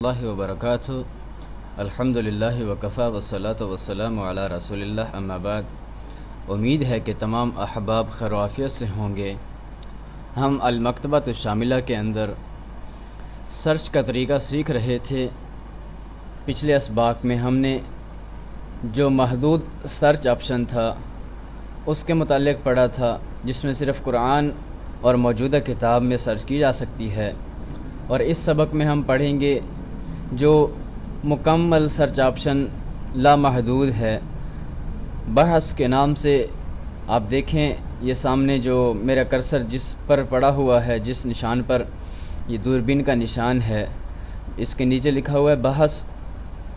اللہ وبرکاتہ الحمدللہ وکفا والصلاۃ والسلام علی رسول اللہ اما بعد۔ امید ہے کہ تمام احباب خیر و عافیت سے ہوں گے۔ ہم المکتبۃ الشاملہ کے اندر سرچ کا طریقہ سیکھ رہے تھے۔ پچھلے اسباق میں ہم نے جو محدود سرچ آپشن تھا اس کے متعلق پڑھا تھا، جس میں صرف قرآن اور موجودہ کتاب میں سرچ کی جا سکتی ہے، اور اس سبق میں ہم پڑھیں گے جو مکمل سرچ آپشن لامحدود ہے۔ بحث کے نام سے آپ دیکھیں، یہ سامنے جو میرا کرسر جس پر پڑا ہوا ہے، جس نشان پر، یہ دوربین کا نشان ہے، اس کے نیچے لکھا ہوا ہے بحث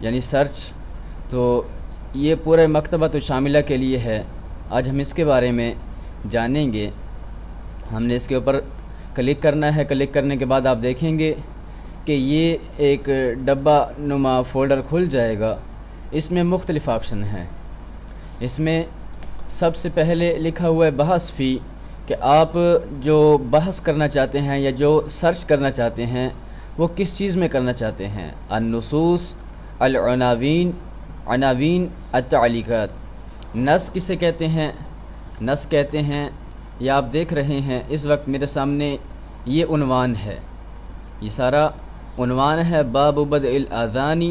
یعنی سرچ۔ تو یہ پورے مکتبۃ الشاملہ کے لیے ہے۔ آج ہم اس کے بارے میں جانیں گے۔ ہم نے اس کے اوپر کلک کرنا ہے۔ کلک کرنے کے بعد آپ دیکھیں گے کہ یہ ایک ڈبہ نما فولڈر کھل جائے گا۔ اس میں مختلف آپشن ہیں۔ اس میں سب سے پہلے لکھا ہوا ہے بحث فی، کہ آپ جو بحث کرنا چاہتے ہیں یا جو سرچ کرنا چاہتے ہیں وہ کس چیز میں کرنا چاہتے ہیں۔ النصوص، العناوین، عناوین، التعلیقات۔ نص کسے کہتے ہیں؟ نص کہتے ہیں، یا آپ دیکھ رہے ہیں اس وقت میرے سامنے یہ عنوان ہے، یہ سارا عنوان ہے باب بدء الاذان،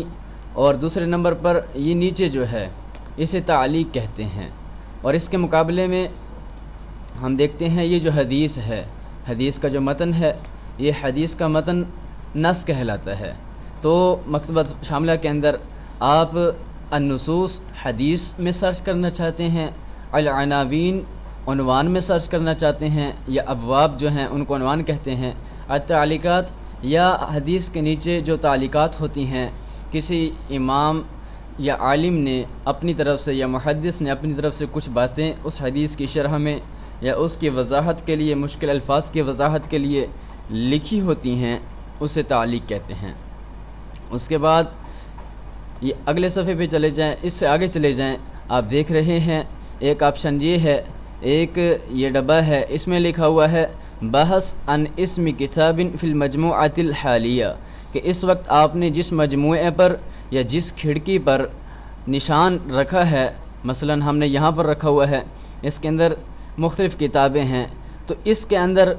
اور دوسرے نمبر پر یہ نیچے جو ہے اسے تعلیق کہتے ہیں۔ اور اس کے مقابلے میں ہم دیکھتے ہیں یہ جو حدیث ہے، حدیث کا جو متن ہے، یہ حدیث کا متن نص کہلاتا ہے۔ تو مکتبۃ شاملہ کے اندر آپ النصوص حدیث میں سرچ کرنا چاہتے ہیں، العناوین عنوان میں سرچ کرنا چاہتے ہیں، یا ابواب جو ہیں ان کو عنوان کہتے ہیں، التعلیقات، یا حدیث کے نیچے جو تعلیقات ہوتی ہیں، کسی امام یا عالم نے اپنی طرف سے یا محدث نے اپنی طرف سے کچھ باتیں اس حدیث کی شرح میں یا اس کی وضاحت کے لیے، مشکل الفاظ کی وضاحت کے لیے لکھی ہوتی ہیں، اسے تعلیق کہتے ہیں۔ اس کے بعد یہ اگلے صفحے پہ چلے جائیں، اس سے آگے چلے جائیں، آپ دیکھ رہے ہیں ایک آپشن یہ ہے، ایک یہ ڈبہ ہے، اس میں لکھا ہوا ہے بحث عن اسم کتاب فی المجموعۃ الحالیہ، کہ اس وقت آپ نے جس مجموعے پر یا جس کھڑکی پر نشان رکھا ہے، مثلا ہم نے یہاں پر رکھا ہوا ہے، اس کے اندر مختلف کتابیں ہیں، تو اس کے اندر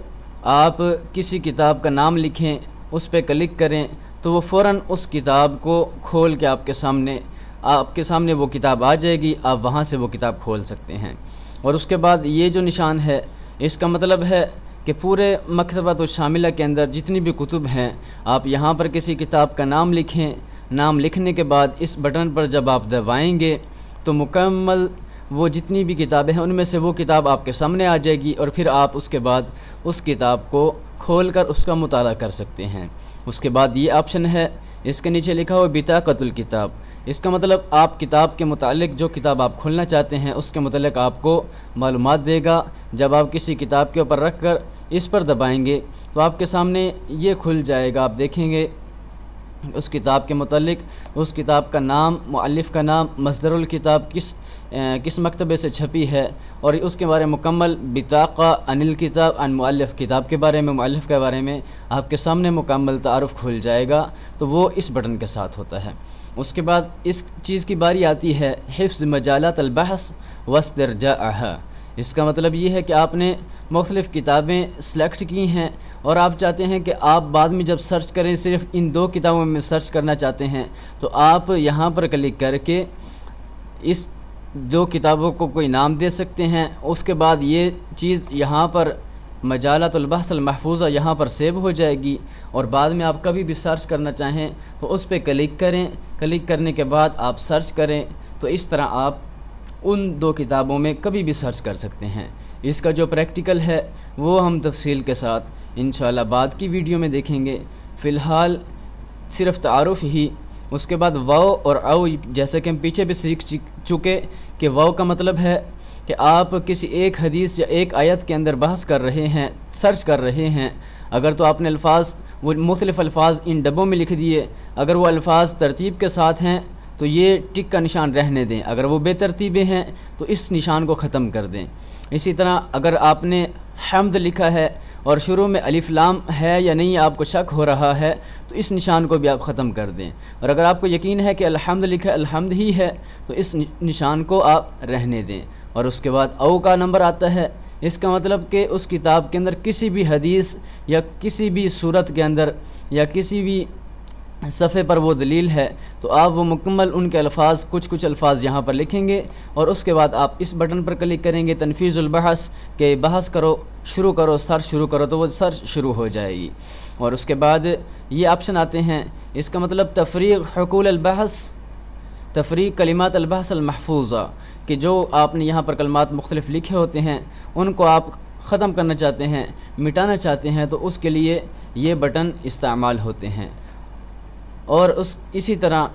آپ کسی کتاب کا نام لکھیں، اس پہ کلک کریں تو وہ فوراً اس کتاب کو کھول کے آپ کے سامنے وہ کتاب آ جائے گی، آپ وہاں سے وہ کتاب کھول سکتے ہیں۔ اور اس کے بعد یہ جو نشان ہے، اس کا مطلب ہے کہ پورے مکتبۃ الشاملہ کے اندر جتنی بھی کتب ہیں، آپ یہاں پر کسی کتاب کا نام لکھیں، نام لکھنے کے بعد اس بٹن پر جب آپ دبائیں گے تو مکمل وہ جتنی بھی کتابیں ہیں ان میں سے وہ کتاب آپ کے سامنے آ جائے گی، اور پھر آپ اس کے بعد اس کتاب کو کھول کر اس کا مطالعہ کر سکتے ہیں۔ اس کے بعد یہ آپشن ہے، اس کے نیچے لکھا ہوا بطاقۃ الکتاب۔ اس کا مطلب آپ کتاب کے متعلق جو کتاب آپ کھولنا چاہتے ہیں اس کے متعلق آپ کو معلومات دے گا۔ جب آپ کسی کتاب کے اوپر رکھ کر اس پر دبائیں گے تو آپ کے سامنے یہ کھل جائے گا، آپ دیکھیں گے اس کتاب کے متعلق، اس کتاب کا نام، مؤلف کا نام، مصدر الکتاب کس مکتبے سے چھپی ہے، اور اس کے بارے میں مکمل بطاقہ عن الکتاب، عن مؤلف، کتاب کے بارے میں، مؤلف کے بارے میں آپ کے سامنے مکمل تعارف کھل جائے گا۔ تو وہ اس بٹن کے ساتھ ہوتا ہے۔ اس کے بعد اس چیز کی باری آتی ہے حفظ مجالات البحث واسترجاعها۔ اس کا مطلب یہ ہے کہ آپ نے مختلف کتابیں سلیکٹ کی ہیں اور آپ چاہتے ہیں کہ آپ بعد میں جب سرچ کریں، صرف ان دو کتابوں میں سرچ کرنا چاہتے ہیں، تو آپ یہاں پر کلک کر کے اس دو کتابوں کو کوئی نام دے سکتے ہیں۔ اس کے بعد یہ چیز یہاں پر مجالات البحث المحفوظہ یہاں پر سیو ہو جائے گی، اور بعد میں آپ کبھی بھی سرچ کرنا چاہیں تو اس پہ کلک کریں۔ کلک کرنے کے بعد آپ سرچ کریں، تو اس طرح آپ ان دو کتابوں میں کبھی بھی سرچ کر سکتے ہیں۔ اس کا جو پریکٹیکل ہے وہ ہم تفصیل کے ساتھ انشاءاللہ بعد کی ویڈیو میں دیکھیں گے۔ فی الحال صرف تعارف ہی۔ اس کے بعد واو اور او، جیسے کہ ہم پیچھے بھی سیکھ چکے کہ واو کا مطلب ہے کہ آپ کسی ایک حدیث یا ایک آیت کے اندر بحث کر رہے ہیں، سرچ کر رہے ہیں۔ اگر تو آپ نے الفاظ، وہ مختلف الفاظ ان ڈبوں میں لکھ دیے، اگر وہ الفاظ ترتیب کے ساتھ ہیں تو یہ ٹک کا نشان رہنے دیں، اگر وہ بے ترتیبیں ہیں تو اس نشان کو ختم کر دیں۔ اسی طرح اگر آپ نے حمد لکھا ہے اور شروع میں الف لام ہے یا نہیں آپ کو شک ہو رہا ہے تو اس نشان کو بھی آپ ختم کر دیں، اور اگر آپ کو یقین ہے کہ الحمد لکھا ہے الحمد ہی ہے تو اس نشان کو آپ رہنے دیں۔ اور اس کے بعد او کا نمبر آتا ہے، اس کا مطلب کہ اس کتاب کے اندر کسی بھی حدیث یا کسی بھی صورت کے اندر یا کسی بھی صفحے پر وہ دلیل ہے تو آپ وہ مکمل ان کے الفاظ کچھ الفاظ یہاں پر لکھیں گے، اور اس کے بعد آپ اس بٹن پر کلک کریں گے تنفیذ البحث کہ بحث کرو، شروع کرو، سرچ شروع کرو، تو وہ سرچ شروع ہو جائے گی۔ اور اس کے بعد یہ آپشن آتے ہیں، اس کا مطلب تفریغ حقول البحث، تفریغ کلمات البحث المحفوظہ، کہ جو آپ نے یہاں پر کلمات مختلف لکھے ہوتے ہیں ان کو آپ ختم کرنا چاہتے ہیں، مٹانا چاہتے ہیں، تو اس کے لیے یہ بٹن استعمال ہوتے ہیں۔ اور اسی طرح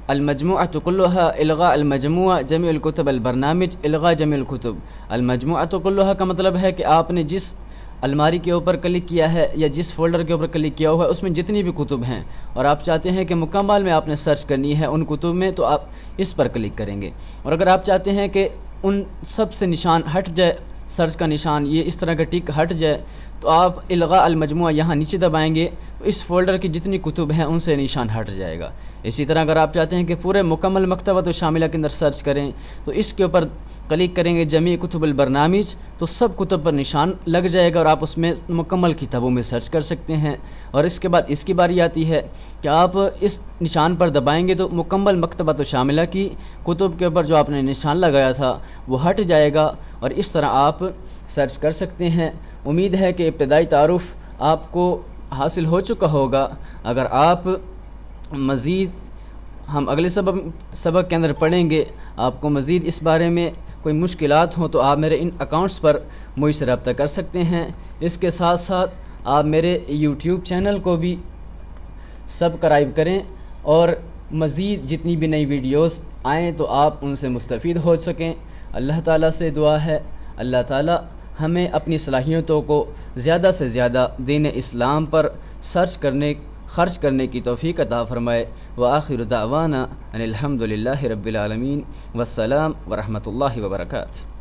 المجموعۃ کلھا الغاء المجموعہ جميع الکتب البرنامج الغاء جميع الکتب۔ المجموعۃ کلھا کا مطلب ہے کہ آپ نے جس الماری کے اوپر کلک کیا ہے یا جس فولڈر کے اوپر کلک کیا ہوا ہے اس میں جتنی بھی کتب ہیں اور آپ چاہتے ہیں کہ مکمل میں آپ نے سرچ کرنی ہے ان کتب میں، تو آپ اس پر کلک کریں گے۔ اور اگر آپ چاہتے ہیں کہ ان سب سے نشان ہٹ جائے، سرچ کا نشان یہ اس طرح کا ٹک ہٹ جائے، تو آپ الغاء المجموعہ یہاں نیچے دبائیں گے تو اس فولڈر کی جتنی کتب ہیں ان سے نشان ہٹ جائے گا۔ اسی طرح اگر آپ چاہتے ہیں کہ پورے مکمل مکتبۃ شاملہ کے اندر سرچ کریں تو اس کے اوپر کلک کریں گے جمیع کتب البرنامج، تو سب کتب پر نشان لگ جائے گا اور آپ اس میں مکمل کتابوں میں سرچ کر سکتے ہیں۔ اور اس کے بعد اس کی باری آتی ہے کہ آپ اس نشان پر دبائیں گے تو مکمل مکتبۃ شاملہ کی کتب کے اوپر جو آپ نے نشان لگایا تھا وہ ہٹ جائے گا، اور اس طرح آپ سرچ کر سکتے ہیں۔ امید ہے کہ ابتدائی تعارف آپ کو حاصل ہو چکا ہوگا۔ اگر آپ مزید ہم اگلے سبق کے اندر پڑھیں گے، آپ کو مزید اس بارے میں کوئی مشکلات ہوں تو آپ میرے ان اکاؤنٹس پر مجھ سے رابطہ کر سکتے ہیں۔ اس کے ساتھ ساتھ آپ میرے یوٹیوب چینل کو بھی سبسکرائب کریں، اور مزید جتنی بھی نئی ویڈیوز آئیں تو آپ ان سے مستفید ہو سکیں۔ اللہ تعالیٰ سے دعا ہے اللہ تعالیٰ ہمیں اپنی صلاحیتوں کو زیادہ سے زیادہ دین اسلام پر خرچ کرنے کی توفیق عطا فرمائے۔ وآخر دعوانا ان الحمد للہ رب العالمین، والسلام ورحمۃ اللہ وبرکاتہ۔